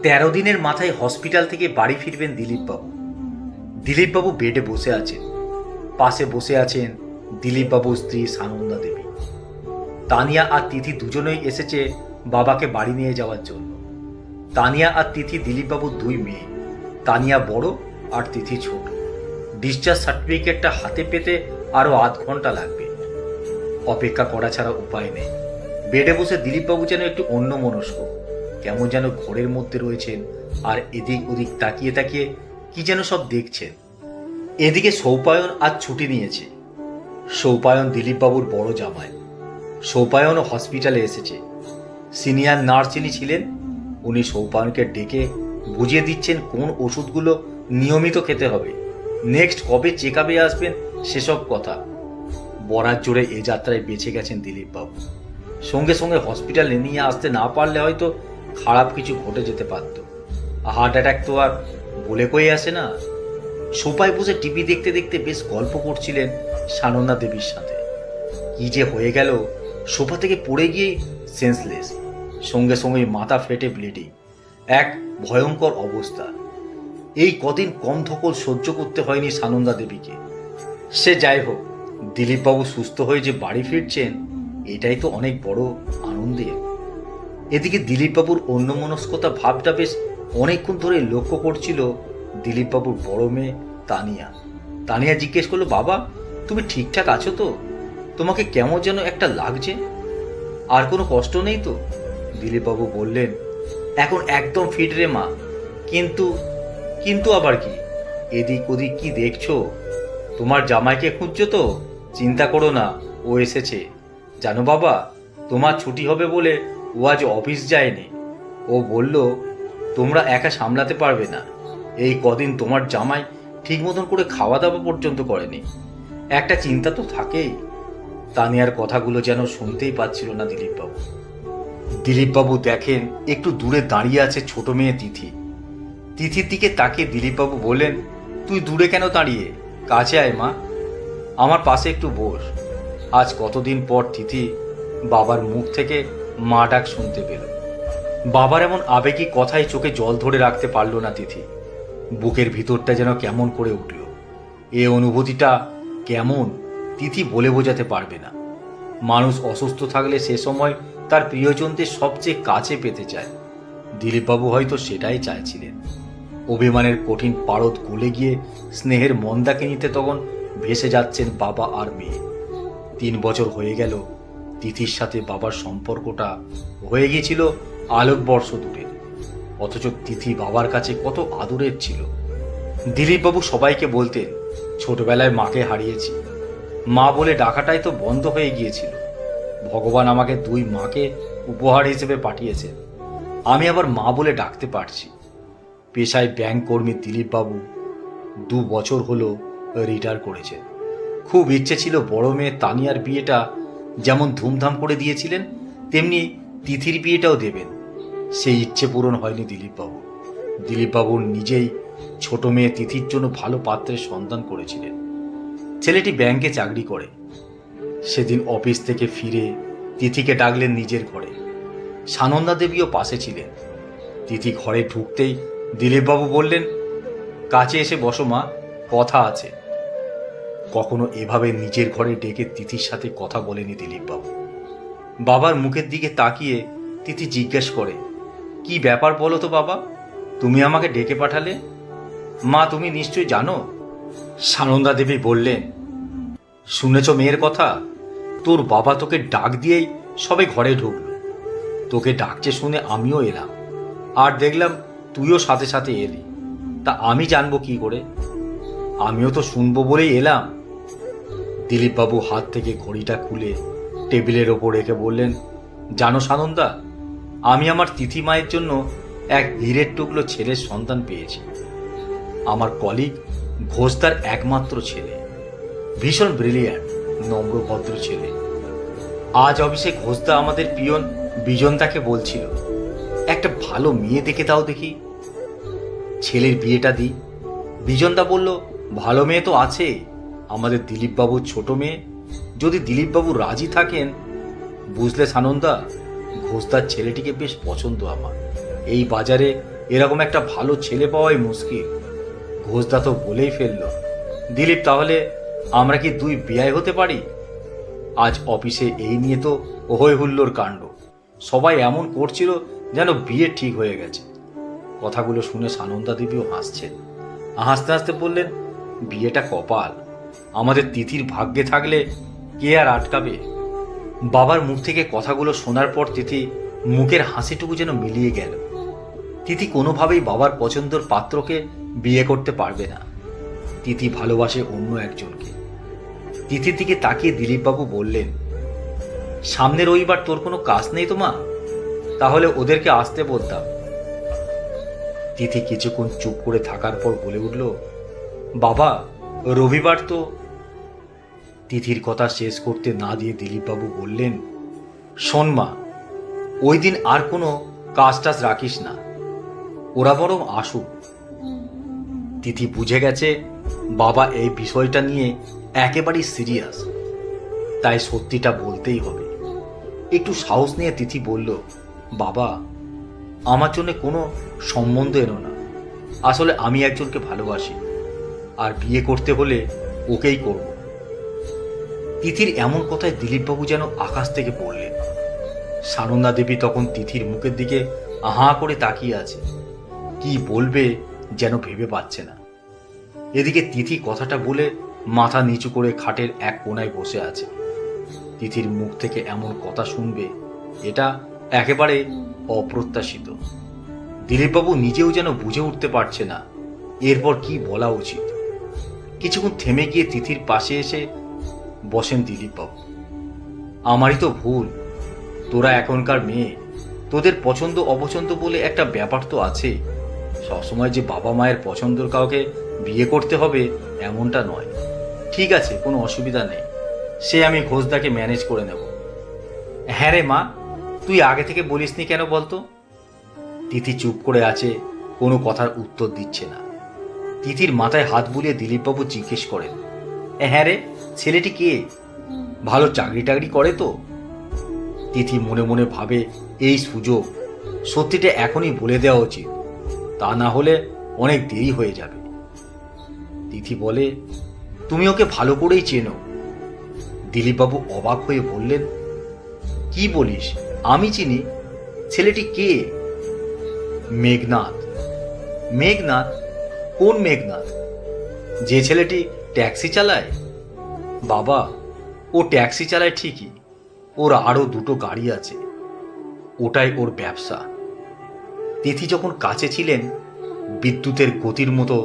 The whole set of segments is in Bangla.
13 দিনের মাথায় হসপিটাল থেকে বাড়ি ফিরবেন দিলীপবাবু। দিলীপবাবু বেডে বসে আছেন। পাশে বসে আছেন দিলীপবাবুর স্ত্রী সানন্দা দেবী। তানিয়া আর তিথি দুজনেই এসেছে বাবাকে বাড়ি নিয়ে যাওয়ার জন্য। তানিয়া আর তিথি দিলীপবাবুর দুই মেয়ে। তানিয়া বড় আর তিথি ছোট। ডিসচার্জ সার্টিফিকেটটা হাতে পেতে আরো আধ ঘন্টা লাগবে। অপেক্ষা করা ছাড়া উপায় নেই। বেডে বসে দিলীপবাবু যেন একটু অন্যমনস্ক, কেমন যেন ঘরের মধ্যে রয়েছেন আর এদিক ওদিক তাকিয়ে তাকিয়ে কি যেন সব দেখছেন। এদিকে সৌপায়ন আজ ছুটি নিয়েছে। সৌপায়ন দিলীপবাবুর বড় জামাই। সৌপায়নও হসপিটালে এসেছে। সিনিয়র নার্স যিনি ছিলেন উনি সৌপায়নকে ডেকে বুঝিয়ে দিচ্ছেন কোন ওষুধগুলো নিয়মিত খেতে হবে, নেক্সট কবে চেক আপে আসবেন সেসব কথা। বরাত জোরে এ যাত্রায় বেঁচে গেছেন দিলীপবাবু। সঙ্গে সঙ্গে হসপিটালে নিয়ে আসতে না পারলে হয়তো খারাপ কিছু ঘটে যেতে পারত। হার্ট অ্যাটাক তো আর বলে কয়ে আসে না। সোফায় বসে টিভি দেখতে দেখতে বেশ গল্প করছিলেন সানন্দা দেবীর সাথে। কি যে হয়ে গেল, সোফা থেকে পড়ে গিয়ে সেন্সলেস, সঙ্গে সঙ্গে মাথা ফেটে ব্লিডিং, এক ভয়ঙ্কর অবস্থা। এই কদিন কম ধকল সহ্য করতে হয়নি সানন্দা দেবীকে। সে যাই হোক, দিলীপবাবু সুস্থ হয়ে যে বাড়ি ফিরছেন এটাই তো অনেক বড় আনন্দের। এদিকে দিলীপবাবুর অন্যমনস্কতা ভাবটা বেশ অনেকক্ষণ ধরে লক্ষ্য করছিল দিলীপবাবুর বড় মেয়ে তানিয়া। তানিয়া জিজ্ঞেস করলো, বাবা তুমি ঠিকঠাক আছো তো? তোমাকে কেমন যেন একটা লাগছে, আর কোনো কষ্ট নেই তো? দিলীপবাবু বললেন, এখন একদম ফিট রে মা। কিন্তু কিন্তু আবার কি? এদিক ওদিক কি দেখছো? তোমার জামাইকে খুঁজছো তো? চিন্তা করো না, ও এসেছে। জানো বাবা, তোমার ছুটি হবে বলে ও আজ অফিস যায়নি। ও বলল তোমরা একা সামলাতে পারবে না। এই কদিন তোমার জামাই ঠিক মতন করে খাওয়া দাওয়া পর্যন্ত করেনি। একটা চিন্তা তো থাকেই। তানিয়ার কথাগুলো যেন শুনতেই পাচ্ছিল না দিলীপবাবু। দিলীপবাবু দেখেন একটু দূরে দাঁড়িয়ে আছে ছোট মেয়ে তিথি। তিথির দিকে তাকিয়ে দিলীপবাবু বললেন, তুই দূরে কেন দাঁড়িয়ে? কাছে আয় মা, আমার পাশে একটু বস। আজ কতদিন পর তিথি বাবার মুখ থেকে মা ডাক শুনতে পেল। বাবার এমন আবেগী কথায় চোখে জল ধরে রাখতে পারল না তিথি। বুকের ভিতরটা যেন কেমন করে উঠল। এ অনুভূতিটা কেমন তিথি বলে বোঝাতে পারবে না। মানুষ অসুস্থ থাকলে সে সময় তার প্রিয়জনদের সবচেয়ে কাছে পেতে চায়। দিলীপবাবু হয়তো সেটাই চাইছিলেন। অভিমানের কঠিন পারদ গলে গিয়ে স্নেহের মন্দাকে নিতে তখন ভেসে যাচ্ছেন বাবা আর মেয়ে। 3 বছর হয়ে গেল তিথির সাথে বাবার সম্পর্কটা হয়ে গিয়েছিল আলোকবর্ষ দূরের, অথচ তিথি বাবার কাছে কত আদরের ছিল। দিলীপবাবু সবাইকে বলতেন, ছোটবেলায় মাকে হারিয়েছি, মা বলে ডাকাটাই তো বন্ধ হয়ে গিয়েছিল। ভগবান আমাকে 2 মাকে উপহার হিসেবে পাঠিয়েছেন, আমি আবার মা বলে ডাকতে পারছি। পেশায় ব্যাংক কর্মী দিলীপবাবু 2 বছর হলো রিটায়ার করেছেন। খুব ইচ্ছে ছিল বড় মেয়ে তানিয়ার বিয়েটা যেমন ধুমধাম করে দিয়েছিলেন তেমনি তিথির বিয়েটাও দেবেন। সেই ইচ্ছে পূরণ হয়নি দিলীপবাবু। দিলীপবাবুর নিজেই ছোট মেয়ে তিথির জন্য ভালো পাত্রের সন্ধান করেছিলেন। ছেলেটি ব্যাংকে চাকরি করে। সেদিন অফিস থেকে ফিরে তিথিকে ডাকলেন নিজের ঘরে। সানন্দা দেবীও পাশে ছিলেন। তিথি ঘরে ঢুকতেই দিলীপবাবু বললেন, কাছে এসে বসো মা, কথা আছে। কখনো এভাবে নিজের ঘরে ডেকে তিথির সাথে কথা বলেনি দিলীপবাবু। বাবার মুখের দিকে তাকিয়ে তিথি জিজ্ঞেস করে, কি ব্যাপার বলো তো বাবা, তুমি আমাকে ডেকে পাঠালে? মা তুমি নিশ্চয়ই জানো। সানন্দা দেবী বললেন, শুনেছ মেয়ের কথা, তোর বাবা তোকে ডাক দিয়েই সবে ঘরে ঢুকল। তোকে ডাকছে শুনে আমিও এলাম, আর দেখলাম তুইও সাথে সাথে এলি। তা আমি জানবো কি করে? আমিও তো শুনবো বলেই এলাম। দিলীপবাবু হাত থেকে ঘড়িটা খুলে টেবিলের ওপর রেখে বললেন, জানো সানন্দা, আমি আমার তিথি মায়ের জন্য এক হীরের টুকরো ছেলের সন্তান পেয়েছি। আমার কলিগ ঘোষদার একমাত্র ছেলে, ভীষণ ব্রিলিয়ান্ট, নম্র ভদ্র ছেলে। আজ অফিসে ঘোষদা আমাদের পিয়ন বিজনদাকে বলছিল, একটা ভালো মেয়ে দেখে দাও দেখি, ছেলের বিয়েটা দিই। বিজনদা বলল, ভালো মেয়ে তো আছে, আমাদের দিলীপবাবুর ছোট মেয়ে, যদি দিলীপবাবু রাজি থাকেন। বুঝলে সানন্দা, ঘোষদার ছেলেটিকে বেশ পছন্দ আমার। এই বাজারে এরকম একটা ভালো ছেলে পাওয়াই মুশকিল। ঘোষদা তো বলেই ফেললো। দিলীপ, তাহলে আমরা কি দুই বেয়াই হতে পারি? আজ অফিসে এই নিয়ে তো হই হুল্লোড় কাণ্ড। সবাই এমন করছিল যেন বিয়ে ঠিক হয়ে গেছে। কথাগুলো শুনে সানন্দা দেবীও হাসছেন। হাসতে হাসতে বললেন, বিয়েটা কপাল। আমাদের তিথির ভাগ্যে থাকলে কে আর আটকাবে? বাবার মুখ থেকে কথাগুলো শোনার পর তিথি মুখের হাসিটুকু যেন মিলিয়ে গেল। তিথি কোনোভাবেই বাবার পছন্দের পাত্রকে বিয়ে করতে পারবে না। তিথি ভালোবাসে অন্য একজনকে। তিথির দিকে তাকিয়ে দিলীপবাবু বললেন, সামনের রবিবার তোর কোনো কাজ নেই তো মা? তাহলে ওদেরকে আসতে বলতাম। তিথি কিছুক্ষণ চুপ করে থাকার পর বলে উঠল, বাবা, রবিবার তো। তিথির কথা শেষ করতে না দিয়ে দিলীপবাবু বললেন, শোন মা, ওই দিন আর কোনো কাজ টাজ রাখিস না, ওরা বরং আসুক। তিথি বুঝে গেছে বাবা এই বিষয়টা নিয়ে একেবারেই সিরিয়াস, তাই সত্যিটা বলতেই হবে। একটু সাহস নিয়ে তিথি বলল, বাবা, আমার জন্য কোনো সম্বন্ধ এনো না। আসলে আমি একজনকে ভালোবাসি, আর বিয়ে করতে হলে ওকেই করব। তিথির এমন কথায় দিলীপবাবু যেন আকাশ থেকে পড়লেন। সানন্দা দেবী তখন তিথির মুখের দিকে হাঁ করে তাকিয়ে আছে। কি বলবে যেন ভেবে পাচ্ছে না। এদিকে তিথি কথাটা বলে মাথা নিচু করে খাটের এক কোণায় বসে আছে। তিথির মুখ থেকে এমন কথা শুনবে, এটা একেবারে অপ্রত্যাশিত। দিলীপবাবু নিজেও যেন বুঝে উঠতে পারছে না এরপর কি বলা উচিত। কিছুক্ষণ থেমে গিয়ে তিথির পাশে এসে বসেন দিলীপবাবু। আমারই তো ভুল। তোরা এখনকার মেয়ে, তোদের পছন্দ অপছন্দ বলে একটা ব্যাপার তো আছে। সবসময় যে বাবা মায়ের পছন্দের কাউকে বিয়ে করতে হবে এমনটা নয়। ঠিক আছে, কোনো অসুবিধা নেই, সে আমি ঘোষদাকে ম্যানেজ করে নেব। হ্যাঁ রে মা, তুই আগে থেকে বলিসনি কেন বলতো? তিথি চুপ করে আছে, কোনো কথার উত্তর দিচ্ছে না। তিথির মাথায় হাত বুলিয়ে দিলীপবাবু জিজ্ঞেস করেন, হ্যাঁ রে, ছেলেটি কে? ভালো চাকরি টাকরি করে তো? তিথি মনে মনে ভাবে, এই সুযোগ, সত্যিটা এখনই বলে দেওয়া উচিত, তা না হলে অনেক দেরি হয়ে যাবে। তিথি বলে, তুমি ওকে ভালো করেই চেনো। দিলীপবাবু অবাক হয়ে বললেন, কি বলিস, আমি চিনি? ছেলেটি কে? মেঘনাথ। মেঘনাথ? কোন মেঘনাথ? যে ছেলেটি ট্যাক্সি চালায়? বাবা, ও ট্যাক্সি চালায় ঠিকই, ওর আরো দুটো গাড়ি আছে, ওটাই ওর ব্যবসা। তিথি যখন কাছে ছিলেন, বিদ্যুতের গতির মতো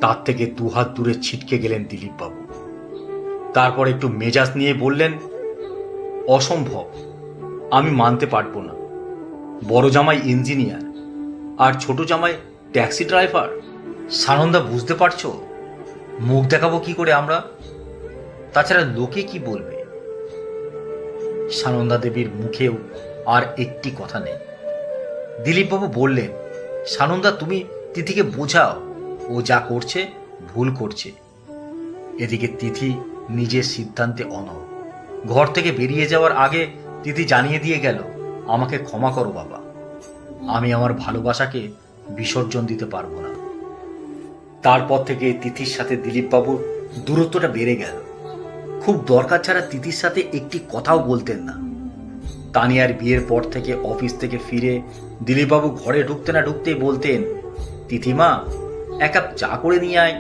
তার থেকে দুহাত দূরে ছিটকে গেলেন দিলীপবাবু। তারপর একটু মেজাজ নিয়ে বললেন, অসম্ভব, আমি মানতে পারবো না। বড় জামাই ইঞ্জিনিয়ার আর ছোট জামাই ট্যাক্সি ড্রাইভার। সানন্দা, বুঝতে পারছো? মুখ দেখাবো কি করে আমরা? তাছাড়া লোকে কি বলবে? সানন্দা দেবীর মুখেও আর একটি কথা নেই। দিলীপবাবু বললেন, সানন্দা, তুমি তিথিকে বোঝাও, ও যা করছে ভুল করছে। এদিকে তিথি নিজের সিদ্ধান্তে অনড়। ঘর থেকে বেরিয়ে যাওয়ার আগে তিথি জানিয়ে দিয়ে গেল, আমাকে ক্ষমা করো বাবা, আমি আমার ভালোবাসাকে বিসর্জন দিতে পারবো না। তারপর থেকে তিথির সাথে দিলীপবাবুর দূরত্বটা বেড়ে গেল। খুব দরকার ছাড়া তিথির সাথে একটি কথাও বলতেন না। তানিয়ার বিয়ের পর থেকে অফিস থেকে ফিরে দিলীপবাবু ঘরে ঢুকতে না ঢুকতেই বলতেন, তিথিমা, এক কাপ চা করে নিয়ে আয়।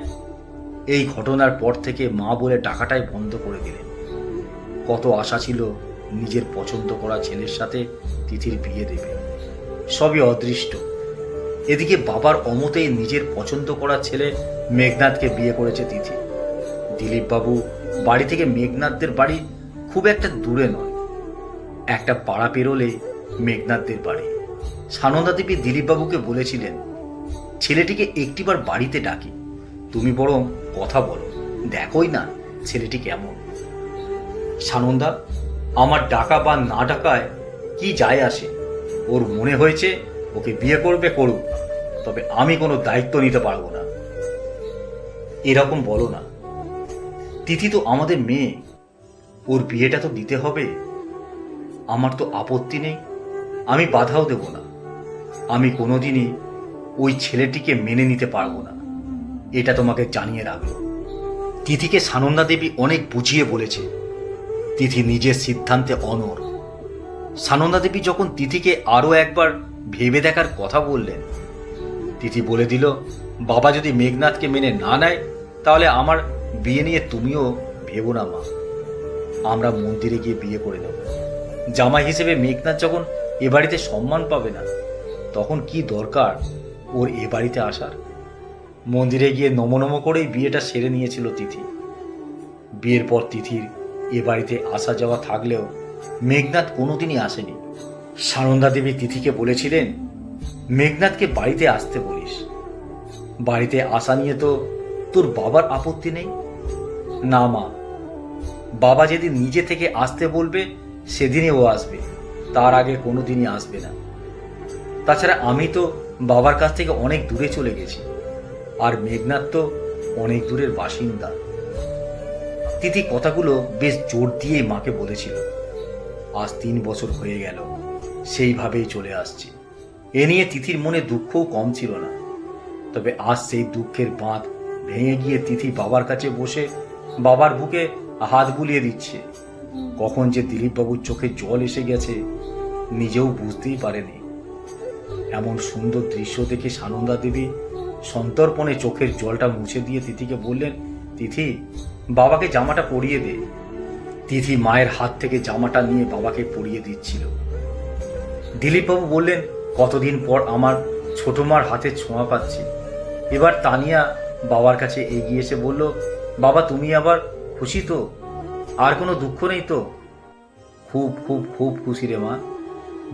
এই ঘটনার পর থেকে মা বলে ডাকাটাই বন্ধ করে দিলেন। কত আশা ছিল নিজের পছন্দ করা ছেলের সাথে তিথির বিয়ে দেবে, সবই অদৃষ্ট। এদিকে বাবার অমতেই নিজের পছন্দ করা ছেলে মেঘনাথকে বিয়ে করেছে তিথি। দিলীপবাবু বাড়ি থেকে মেঘনাথদের বাড়ি খুব একটা দূরে নয়, একটা পাড়া পেরোলে মেঘনাথদের বাড়ি। সানন্দা দেবী দিলীপবাবুকে বলেছিলেন, ছেলেটিকে একটিবার বাড়িতে ডাকি, তুমি বরং কথা বলো, দেখোই না ছেলেটি কেমন। সানন্দা, আমার ডাকা বা না ডাকায় কি যায় আসে? ওর মনে হয়েছে ওকে বিয়ে করবে, করুক, তবে আমি কোনো দায়িত্ব নিতে পারবো না। এরকম বলো না, তিথি তো আমাদের মেয়ে, ওর বিয়েটা তো দিতে হবে। আমার তো আপত্তি নেই, আমি বাধাও দেব না। আমি কোনোদিনই ওই ছেলেটিকে মেনে নিতে পারবো না, এটা তোমাকে জানিয়ে রাখলো। তিথিকে সানন্দা দেবী অনেক বুঝিয়ে বলেছে। তিথি নিজের সিদ্ধান্তে অনড়। সানন্দা দেবী যখন তিথিকে আরও একবার ভেবে দেখার কথা বললেন, তিথি বলে দিল, বাবা যদি মেঘনাথকে মেনে না নেয় তাহলে আমার বিয়ে নিয়ে তুমিও ভেবো না মা, আমরা মন্দিরে গিয়ে বিয়ে করে নেব। জামাই হিসেবে মেঘনাথ যখন এ বাড়িতে সম্মান পাবে না, তখন কি দরকার ওর এ বাড়িতে আসার। মন্দিরে গিয়ে নমনম করেই বিয়েটা সেরে নিয়েছিল তিথি। বিয়ের পর তিথির এ বাড়িতে আসা যাওয়া থাকলেও মেঘনাথ কোনোদিনই আসেনি। সানন্দা দেবী তিথিকে বলেছিলেন, মেঘনাথকে বাড়িতে আসতে বলিস, বাড়িতে আসা নিয়ে তো তোর বাবার আপত্তি নেই। না মা, বাবা যেদিন নিজে থেকে আসতে বলবে সেদিনই ও আসবে, তার আগে কোনোদিনই আসবে না। তাছাড়া আমি তো বাবার কাছ থেকে অনেক দূরে চলে গেছি, আর মেঘনাথ তো অনেক দূরের বাসিন্দা। তিথি কথাগুলো বেশ জোর দিয়েই মাকে বলেছিল। আজ 3 বছর হয়ে গেল সেইভাবেই চলে আসছে। এ নিয়ে তিথির মনে দুঃখও কম ছিল না। তবে আজ সেই দুঃখের বাঁধ ভেঙে গিয়ে তিথি বাবার কাছে বসে বাবার বুকে হাত বুলিয়ে দিচ্ছে। কখন যে দিলীপবাবুর চোখে জল এসে গেছে নিজেও বুঝতেই পারেনি। এমন সুন্দর দৃশ্য দেখে সানন্দা দেবী সন্তর্পণে চোখের জলটা মুছে দিয়ে তিথিকে বললেন, তিথি, বাবাকে জামাটা পরিয়ে দে। তিথি মায়ের হাত থেকে জামাটা নিয়ে বাবাকে পরিয়ে দিচ্ছিল। দিলীপবাবু বললেন, কতদিন পর আমার ছোট মার হাতে ছোঁয়া পাচ্ছি। এবার তানিয়া বাবার কাছে এগিয়ে এসে বলল, বাবা তুমি আবার খুশি তো? আর কোনো দুঃখ নেই তো? খুব খুব খুব খুশি রে মা,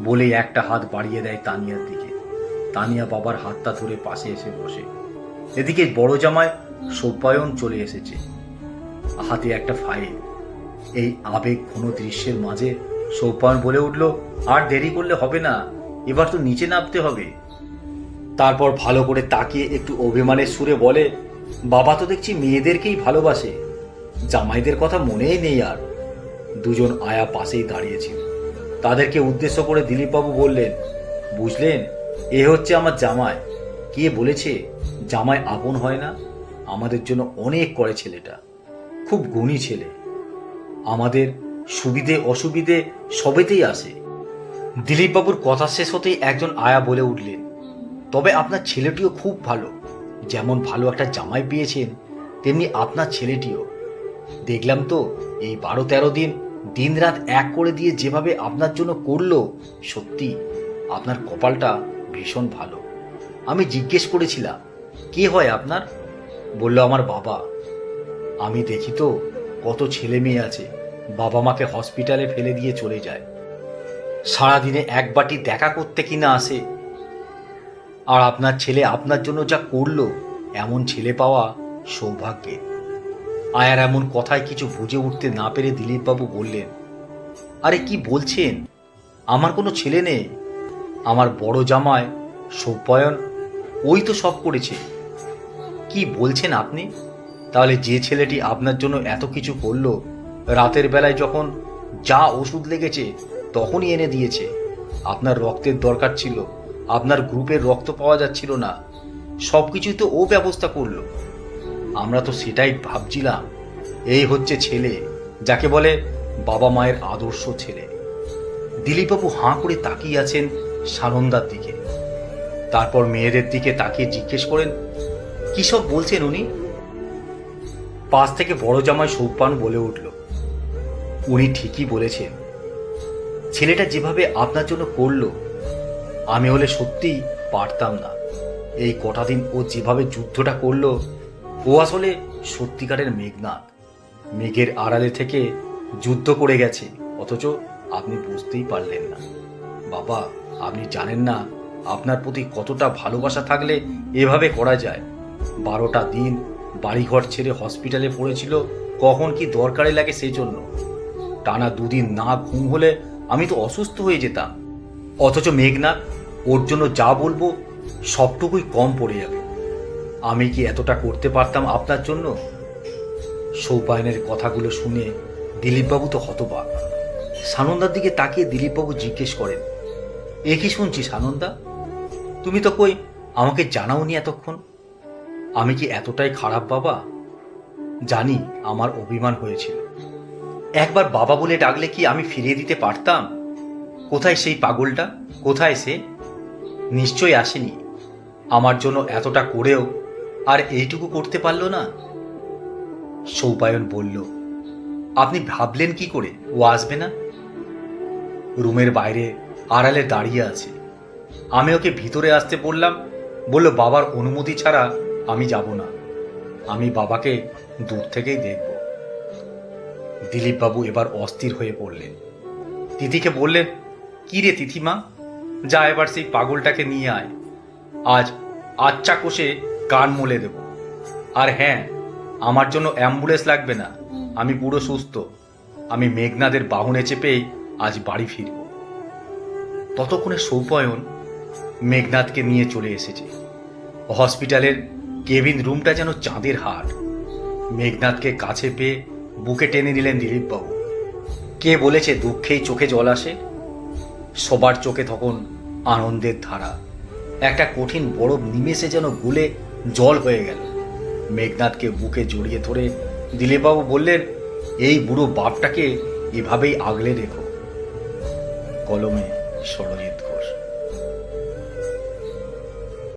বলেই একটা হাত বাড়িয়ে দেয় তানিয়ার দিকে। তানিয়া বাবার হাতটা ধরে পাশে এসে বসে। এদিকে বড় জামাই সৌপায়ন চলে এসেছে, হাতে একটা ফাইল। এই আবেগ ঘন দৃশ্যের মাঝে সৌপায়ন বলে উঠল, আর দেরি করলে হবে না, এবার তো নিচে নামতে হবে। তারপর ভালো করে তাকিয়ে একটু অভিমানের সুরে বলে, বাবা তো দেখছি মেয়েদেরকেই ভালোবাসে, জামাইদের কথা মনেই নেই আর। দুজন আয়া পাশেই দাঁড়িয়েছিল। তাদেরকে উদ্দেশ্য করে দিলীপবাবু বললেন, বুঝলেন, এ হচ্ছে আমার জামাই। কে বলেছে জামাই আপন হয় না? আমাদের জন্য অনেক করে ছেলেটা, খুব গুণী ছেলে, আমাদের সুবিধে অসুবিধে সবেতেই আসে। দিলীপবাবুর কথা শেষ হতেই একজন আয়া বলে উঠলেন, তবে আপনার ছেলেটিও খুব ভালো, যেমন ভালো একটা জামাই পেয়েছেন তেমনি আপনার ছেলেটিও। দেখলাম তো এই 12-13 দিন দিনরাত এক করে দিয়ে যেভাবে আপনার জন্য করলো, সত্যি আপনার কপালটা ভীষণ ভালো। আমি জিজ্ঞেস করেছিলাম, কে হয় আপনার? বলল, আমার বাবা। আমি দেখি তো কত ছেলে মেয়ে আছে বাবা মাকে হসপিটালে ফেলে দিয়ে চলে যায়, সারাদিনে এক বাটি দেখা করতে কিনা আসে। আর আপনার ছেলে আপনার জন্য যা করলো, এমন ছেলে পাওয়া সৌভাগ্যের। আয়ার এমন কথায় কিছু বুঝে উঠতে না পেরে দিলীপবাবু বললেন, আরে কি বলছেন, আমার কোনো ছেলে নেই। আমার বড় জামাই সৌপায়ন, ওই তো সব করেছে। কি বলছেন আপনি? তাহলে যে ছেলেটি আপনার জন্য এত কিছু করলো, রাতের বেলায় যখন যা ওষুধ লেগেছে তখনই এনে দিয়েছে। আপনার রক্তের দরকার ছিল, আপনার গ্রুপের রক্ত পাওয়া যাচ্ছিল না, সব কিছুই তো ও ব্যবস্থা করলো। আমরা তো সেটাই ভাবছিলাম, এই হচ্ছে ছেলে, যাকে বলে বাবা মায়ের আদর্শ ছেলে। দিলীপবাবু হাঁ করে তাকিয়ে আছেন সানন্দার দিকে। তারপর মেয়েদের দিকে তাকিয়ে জিজ্ঞেস করেন, কি সব বলছেন উনি? পাশ থেকে বড় জামাই সৌপান বলে উঠল, উনি ঠিকই বলেছেন। ছেলেটা যেভাবে আপনার জন্য করলো, আমি হলে সত্যিই পারতাম না। এই কটা দিন ও যেভাবে যুদ্ধটা করলো, ও আসলে সত্যিকারের মেঘনাথ। মেঘের আড়ালে থেকে যুদ্ধ করে গেছে, অথচ আপনি বুঝতেই পারলেন না। বাবা, আপনি জানেন না আপনার প্রতি কতটা ভালোবাসা থাকলে এভাবে করা যায়। 12টা দিন বাড়িঘর ছেড়ে হসপিটালে পড়েছিল, কখন কি দরকারে লাগে সেই জন্য। টানা 2 দিন না ঘুম হলে আমি তো অসুস্থ হয়ে যেতাম। অথচ মেঘনাথ, ওর জন্য যা বলবো সবটুকুই কম পড়ে যাবে। আমি কি এতটা করতে পারতাম আপনার জন্য? সৌপায়নের কথাগুলো শুনে দিলীপবাবু তো হতবাক। সানন্দার দিকে তাকিয়ে দিলীপবাবু জিজ্ঞেস করেন, এ কি শুনছি সানন্দা? তুমি তো কই আমাকে জানাওনি এতক্ষণ? আমি কি এতটাই খারাপ বাবা? জানি আমার অভিমান হয়েছিল। একবার বাবা বলে ডাকলে কি আমি ফিরিয়ে দিতে পারতাম? কোথায় সেই পাগলটা? কোথায় সে? নিশ্চয়ই আসেনি। আমার জন্য এতটা করেও আর এইটুকু করতে পারলো না। সৌপায়ন বলল, আপনি ভাবলেন কি করে ও আসবে না? রুমের বাইরে আড়ালে দাঁড়িয়ে আছে। আমি ওকে ভিতরে আসতে বললাম, বলল বাবার অনুমতি ছাড়া আমি যাব না। আমি বাবাকে দূর থেকেই দেখব। দিলীপবাবু এবার অস্থির হয়ে পড়লেন। তিথিকে বললেন, কি রে তিথিমা, যা এবার সেই পাগলটাকে নিয়ে আয়। আজ আচ্ছা কষে কান মলে দেব। আর হ্যাঁ, আমার জন্য অ্যাম্বুলেন্স লাগবে না, আমি পুরো সুস্থ। আমি মেঘনাদের বাহনে চেপেই আজ বাড়ি ফিরব। ততক্ষণে সৌপায়ন মেঘনাথকে নিয়ে চলে এসেছে। হসপিটালের কেবিন রুমটা যেন চাঁদের হাট। মেঘনাথকে কাছে পেয়ে বুকে টেনে নিলেন দিলীপবাবু। কে বলেছে দুঃখেই চোখে জল আসে? সবার চোখে তখন আনন্দের ধারা। একটা কঠিন বরফ নিমেষে যেন গলে জল হয়ে গেল। মেঘনাথকে বুকে জড়িয়ে ধরে দিলীপবাবু বললেন, এই বুড়ো বাপটাকে এভাবেই আগলে রেখো। কলমে ষড়যন্ত্র।